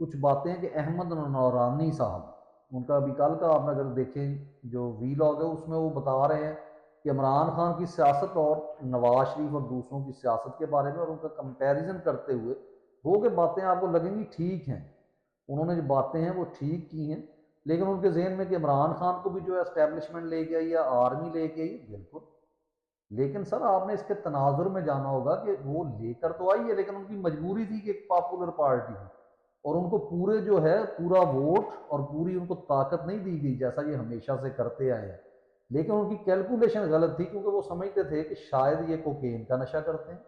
کچھ باتیں ہیں کہ احمد نورانی صاحب، ان کا ابھی کل کا آپ اگر دیکھیں جو وی لاگ ہے اس میں وہ بتا رہے ہیں کہ عمران خان کی سیاست اور نواز شریف اور دوسروں کی سیاست کے بارے میں، اور ان کا کمپیریزن کرتے ہوئے وہ کہ باتیں آپ کو لگیں گی ٹھیک ہیں، انہوں نے جو باتیں ہیں وہ ٹھیک کی ہیں، لیکن ان کے ذہن میں کہ عمران خان کو بھی جو ہے اسٹیبلشمنٹ لے کے آئی یا آرمی لے کے آئی، بالکل، لیکن سر آپ نے اس کے تناظر میں جانا ہوگا کہ وہ لے کر تو آئی ہے لیکن ان کی مجبوری تھی کہ ایک پاپولر پارٹی تھی، اور ان کو پورے جو ہے پورا ووٹ اور پوری ان کو طاقت نہیں دی گئی جیسا یہ ہمیشہ سے کرتے آئے ہیں، لیکن ان کی کیلکولیشن غلط تھی کیونکہ وہ سمجھتے تھے کہ شاید یہ کوکین کا نشہ کرتے ہیں،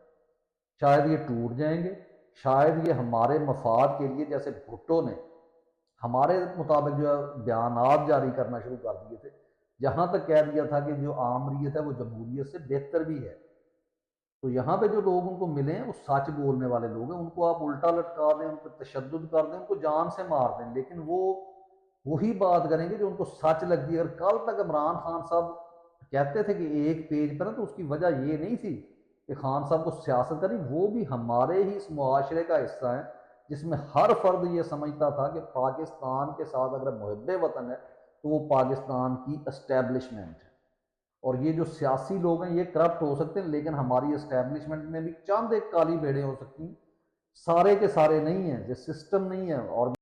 شاید یہ ٹوٹ جائیں گے، شاید یہ ہمارے مفاد کے لیے، جیسے بھٹو نے ہمارے مطابق جو ہے بیانات جاری کرنا شروع کر دیے تھے، جہاں تک کہہ دیا تھا کہ جو آمریت ہے وہ جمہوریت سے بہتر بھی ہے، تو یہاں پہ جو لوگ ان کو ملے ہیں وہ سچ بولنے والے لوگ ہیں، ان کو آپ الٹا لٹکا دیں، ان پہ تشدد کر دیں، ان کو جان سے مار دیں، لیکن وہ وہی بات کریں گے جو ان کو سچ لگتی ہے۔ اگر کل تک عمران خان صاحب کہتے تھے کہ ایک پیج پر، تو اس کی وجہ یہ نہیں تھی کہ خان صاحب کو سیاست کرنی، وہ بھی ہمارے ہی اس معاشرے کا حصہ ہیں جس میں ہر فرد یہ سمجھتا تھا کہ پاکستان کے ساتھ اگر محب وطن ہے تو وہ پاکستان کی اسٹیبلشمنٹ ہے، اور یہ جو سیاسی لوگ ہیں یہ کرپٹ ہو سکتے ہیں لیکن ہماری اسٹیبلشمنٹ میں بھی چند ایک کالی بھیڑیں ہو سکتی ہیں، سارے کے سارے نہیں ہیں، یہ سسٹم نہیں ہے، اور